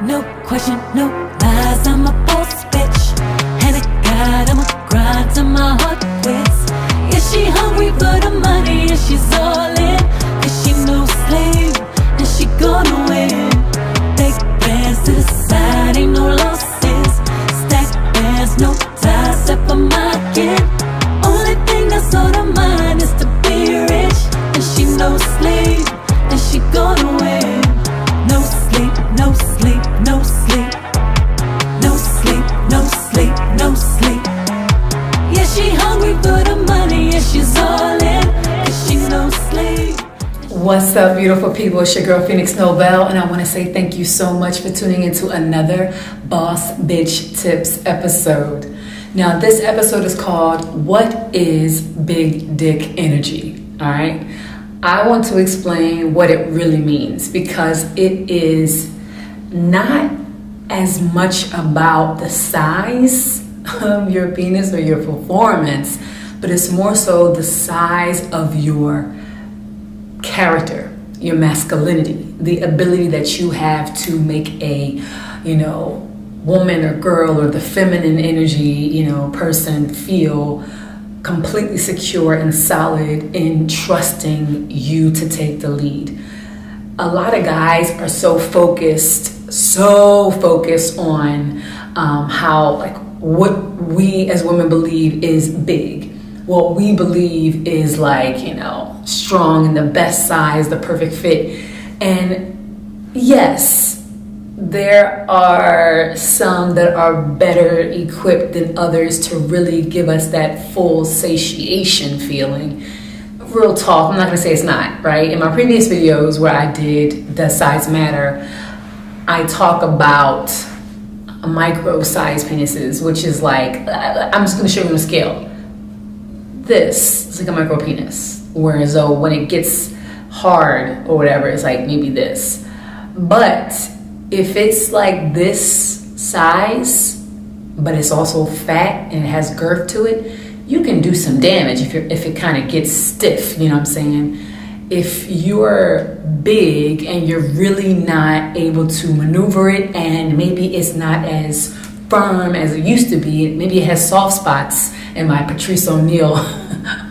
No question, no lies, I'm a boss bitch. And I got I'ma grind till my heart quits. Yeah, she hungry for the money and she's all in. Cause she no slave and she gonna win. Big bands to the side, ain't no losses. Stack bands, no ties, except for my kid. Only thing that's on her mind is to be rich. And she no slave and she gonna win. No sleep, no sleep, no sleep. No sleep, no sleep, no sleep. Yeah, she hungry for the money and she's all in. Cause she no sleep. What's up, beautiful people? It's your girl Phoenix Nobel, and I want to say thank you so much for tuning into another Boss Bitch Tips episode. Now, this episode is called What is Big Dick Energy? Alright? I want to explain what it really means because it is not as much about the size of your penis or your performance, but it's more so the size of your character, your masculinity, the ability that you have to make a, woman or girl or the feminine energy, person feel completely secure and solid in trusting you to take the lead. A lot of guys are so focused on how, like, what we as women believe is big. What we believe is, like, strong and the best size, the perfect fit. And yes, there are some that are better equipped than others to really give us that full satiation feeling. Real talk, I'm not gonna say it's not, right? In my previous videos where I did Does Size Matter, I talk about micro size penises, which is like, I'm just gonna show you on a scale. This is like a micro penis, whereas though when it gets hard or whatever, it's like maybe this. But if it's like this size, but it's also fat and it has girth to it, you can do some damage if it kind of gets stiff, you know what I'm saying? If you're big and you're really not able to maneuver it, and maybe it's not as firm as it used to be, maybe it has soft spots, in my Patrice O'Neal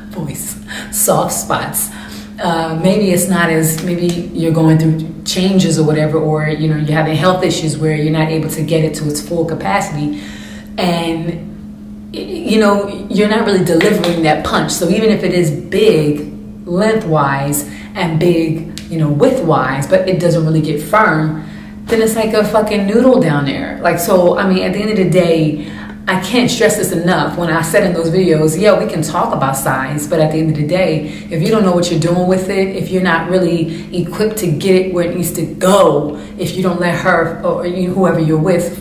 voice, soft spots. Maybe it's not as, maybe you're going through changes or whatever, or you're having health issues where you're not able to get it to its full capacity, and you're not really delivering that punch. So even if it is big lengthwise and big widthwise, but it doesn't really get firm, then it's like a fucking noodle down there. Like, so I mean, at the end of the day, I can't stress this enough. When I said in those videos, yeah, we can talk about size, but at the end of the day, if you don't know what you're doing with it, if you're not really equipped to get it where it needs to go, if you don't let her or whoever you're with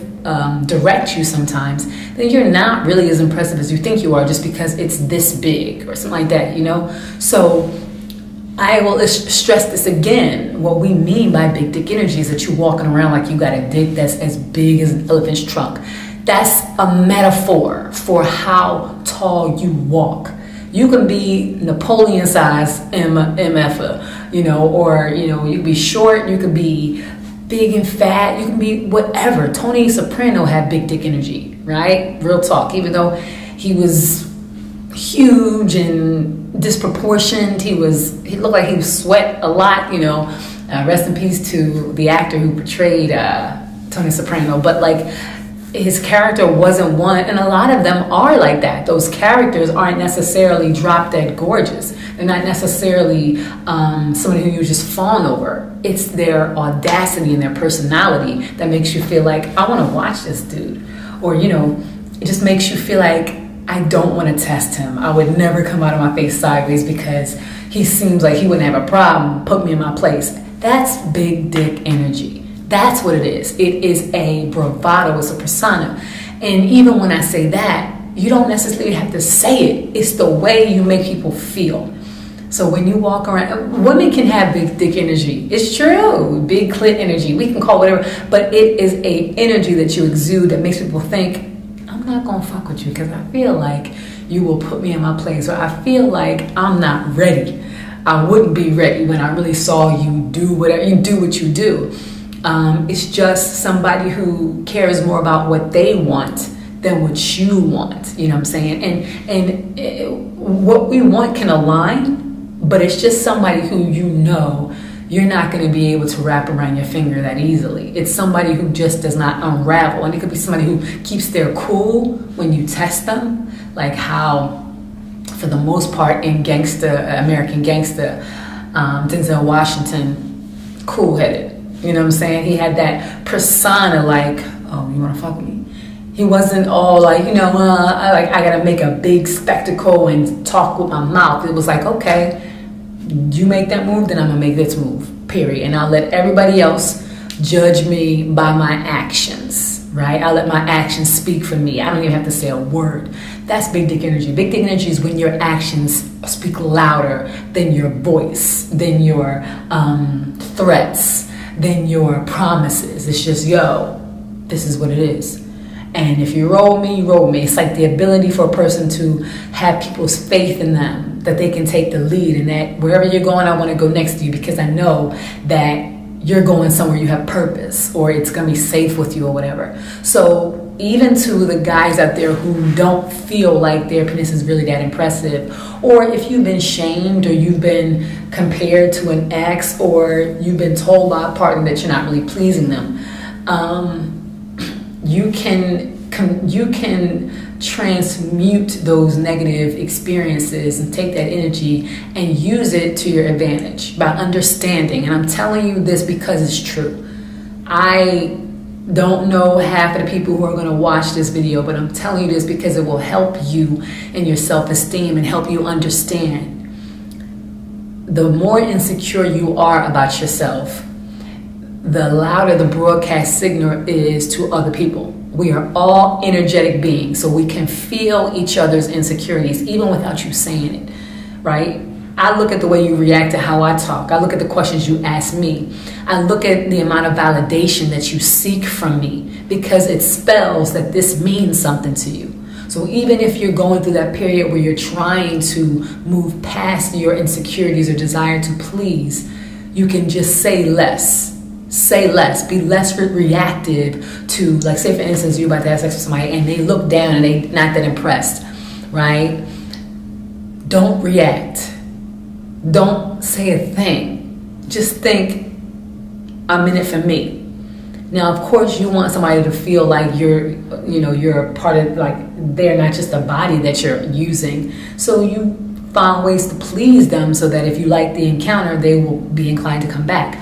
direct you sometimes, then you're not really as impressive as you think you are just because it's this big or something like that, So I will stress this again. What we mean by big dick energy is that you're walking around like you got a dick that's as big as an elephant's trunk. That's a metaphor for how tall you walk. You can be Napoleon size MF, or you can be short, you can be big and fat, you can be whatever. Tony Soprano had big dick energy, right? Real talk. Even though he was huge and disproportioned, he looked like he would sweat a lot, rest in peace to the actor who portrayed Tony Soprano. But like, his character wasn't one, and a lot of them are like that. Those characters aren't necessarily drop dead gorgeous. They're not necessarily somebody who you just fawn over. It's their audacity and their personality that makes you feel like, I want to watch this dude. Or, it just makes you feel like, I don't want to test him. I would never come out of my face sideways because he seems like he wouldn't have a problem. Put me in my place. That's big dick energy. That's what it is. It is a bravado, it's a persona. And even when I say that, you don't necessarily have to say it. It's the way you make people feel. So when you walk around, women can have big dick energy. It's true, big clit energy. We can call it whatever, but it is a energy that you exude that makes people think, I'm not gonna fuck with you because I feel like you will put me in my place, or I feel like I'm not ready. I wouldn't be ready when I really saw you do whatever you do. It's just somebody who cares more about what they want than what you want. You know what I'm saying? And what we want can align, but it's just somebody who you know you're not going to be able to wrap around your finger that easily. It's somebody who just does not unravel. And it could be somebody who keeps their cool when you test them, like how, for the most part, in American Gangster, Denzel Washington, cool-headed. You know what I'm saying? He had that persona like, oh, you want to fuck with me? He wasn't all like, you know, I gotta make a big spectacle and talk with my mouth. It was like, okay, you make that move, then I'm gonna make this move, period. And I'll let everybody else judge me by my actions, right? I'll let my actions speak for me. I don't even have to say a word. That's big dick energy. Big dick energy is when your actions speak louder than your voice, than your threats, than your promises. It's just, yo, this is what it is. And if you roll me, you roll me. It's like the ability for a person to have people's faith in them, that they can take the lead, and that wherever you're going, I want to go next to you because I know that you're going somewhere you have purpose, or it's going to be safe with you or whatever. So even to the guys out there who don't feel like their penis is really that impressive, or if you've been shamed or you've been compared to an ex, or you've been told by a partner that you're not really pleasing them, you can transmute those negative experiences and take that energy and use it to your advantage by understanding. And I'm telling you this because it's true. I don't know half of the people who are going to watch this video, but I'm telling you this because it will help you in your self-esteem and help you understand. The more insecure you are about yourself, the louder the broadcast signal is to other people. We are all energetic beings, so we can feel each other's insecurities even without you saying it, right? I look at the way you react to how I talk. I look at the questions you ask me. I look at the amount of validation that you seek from me, because it spells that this means something to you. So even if you're going through that period where you're trying to move past your insecurities or desire to please, you can just say less. Say less. Be less reactive to, like, say for instance, you're about to have sex with somebody and they look down and they're not that impressed, right? Don't react. Don't say a thing. Just think, I'm in it for me. Now, of course, you want somebody to feel like you're a part of, like, they're not just a body that you're using. So you find ways to please them so that if you like the encounter, they will be inclined to come back.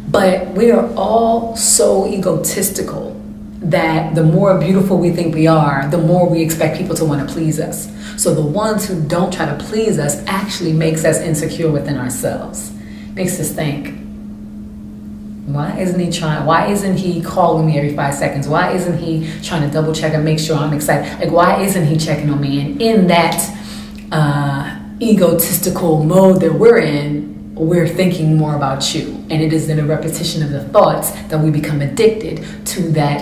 But we are all so egotistical that the more beautiful we think we are, the more we expect people to want to please us. So the ones who don't try to please us actually makes us insecure within ourselves. Makes us think, why isn't he trying? Why isn't he calling me every 5 seconds? Why isn't he trying to double check and make sure I'm excited? Like, why isn't he checking on me? And in that egotistical mode that we're in, we're thinking more about you. And it is in a repetition of the thoughts that we become addicted to that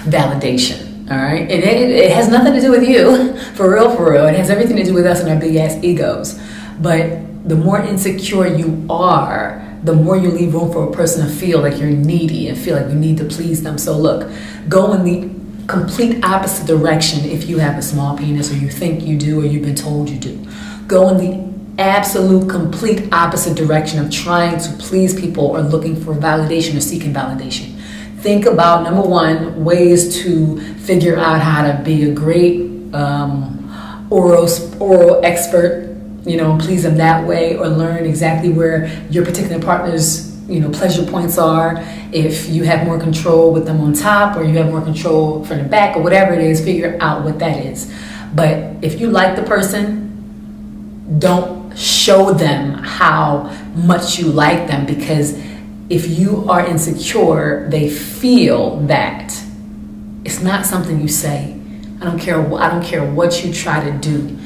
validation. All right. And it has nothing to do with you, for real. It has everything to do with us and our big ass egos. But the more insecure you are, the more you leave room for a person to feel like you're needy and feel like you need to please them. So look, go in the complete opposite direction if you have a small penis, or you think you do, or you've been told you do. Go in the absolute complete opposite direction of trying to please people or looking for validation or seeking validation. Think about, number one, ways to figure out how to be a great oral expert, please them that way, or learn exactly where your particular partner's pleasure points are. If you have more control with them on top, or you have more control from the back, or whatever it is, figure out what that is. But if you like the person, don't show them how much you like them, because if you are insecure, they feel that. It's not something you say. I don't care what you try to do.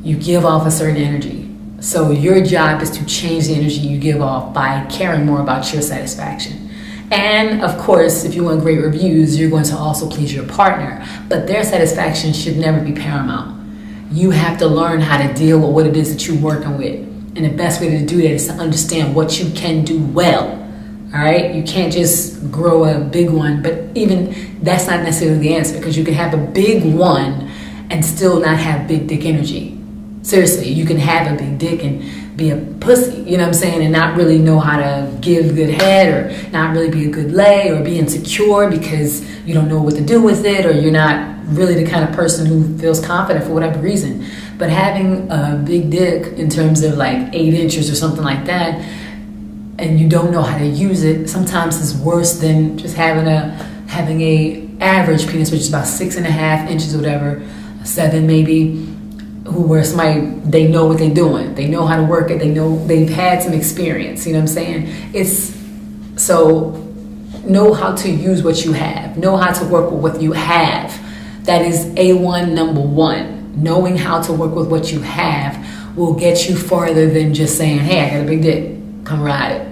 You give off a certain energy. So your job is to change the energy you give off by caring more about your satisfaction. And of course, if you want great reviews, you're going to also please your partner, but their satisfaction should never be paramount. You have to learn how to deal with what it is that you're working with. And the best way to do that is to understand what you can do well. All All right, you can't just grow a big one, but even that's not necessarily the answer, because you can have a big one and still not have big dick energy. Seriously, you can have a big dick and be a pussy, you know what I'm saying, and not really know how to give good head, or not really be a good lay, or be insecure because you don't know what to do with it, or you're not really the kind of person who feels confident for whatever reason. But having a big dick in terms of like 8 inches or something like that, and you don't know how to use it, sometimes is worse than just having a average penis, which is about 6.5 inches or whatever, 7 maybe, where somebody, they know what they're doing, they know how to work it, they know, they've had some experience, you know what I'm saying? It's so, know how to use what you have, know how to work with what you have. That is A1, number one. Knowing how to work with what you have will get you farther than just saying, hey, I got a big dick, come ride it.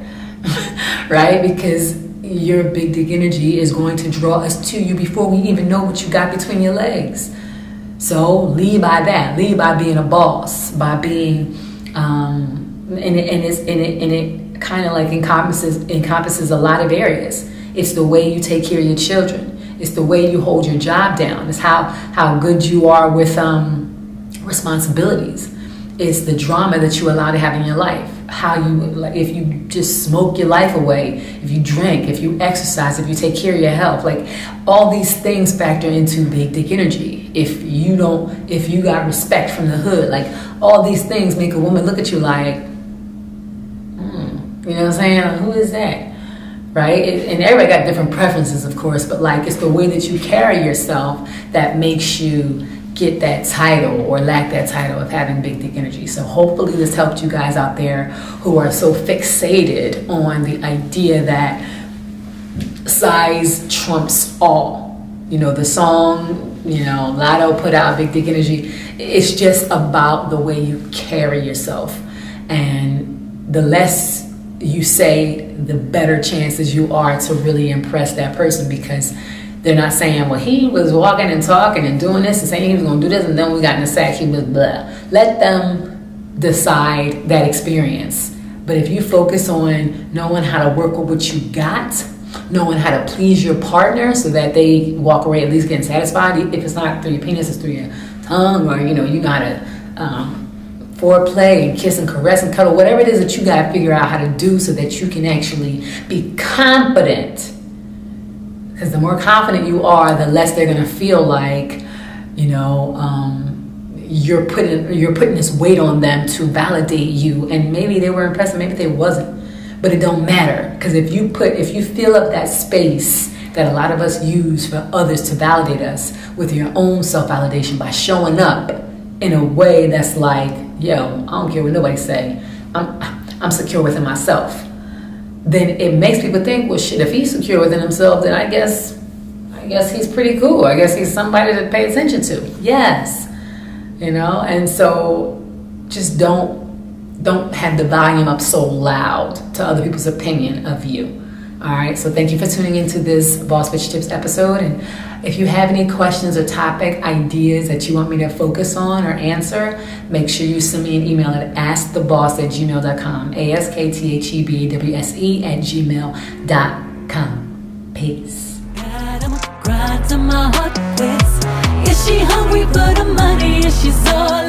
Right? Because your big dick energy is going to draw us to you before we even know what you got between your legs. So lead by that. Lead by being a boss, by being, and it kind of like encompasses a lot of areas. It's the way you take care of your children. It's the way you hold your job down. It's how good you are with responsibilities. It's the drama that you allow to have in your life. How you, like, if you just smoke your life away, if you drink, if you exercise, if you take care of your health, like all these things factor into big dick energy. If you got respect from the hood, like all these things make a woman look at you like, you know what I'm saying? Who is that? Right? And everybody got different preferences, of course, but like it's the way that you carry yourself that makes you get that title or lack that title of having big dick energy. So hopefully this helped you guys out there who are so fixated on the idea that size trumps all. You know, the song, you know, Lotto put out, Big Dick Energy. It's just about the way you carry yourself. And the less you say, the better chances you are to really impress that person, because they're not saying, well, he was walking and talking and doing this and saying he was going to do this, and then we got in the sack, he was blah. Let them decide that experience. But if you focus on knowing how to work with what you got, knowing how to please your partner so that they walk away at least getting satisfied, if it's not through your penis, it's through your tongue, or you know how to foreplay and kiss and caress and cuddle, whatever it is that you got to figure out how to do so that you can actually be confident. Because the more confident you are, the less they're going to feel like, you know, you're putting this weight on them to validate you. And maybe they were impressed, maybe they wasn't. But it don't matter, because if you fill up that space that a lot of us use for others to validate us with your own self-validation by showing up in a way that's like, yo, I don't care what nobody say, I'm secure within myself, then it makes people think, well, shit, if he's secure within himself, then I guess he's pretty cool. I guess he's somebody to pay attention to. Yes, you know. And so just don't have the volume up so loud to other people's opinion of you. All right, so thank you for tuning into this Boss Bitch Tips episode. And if you have any questions or topic ideas that you want me to focus on or answer, make sure you send me an email at asktheboss@gmail.com, asktheboss@gmail.com. Peace. Is she hungry for the money? Is she all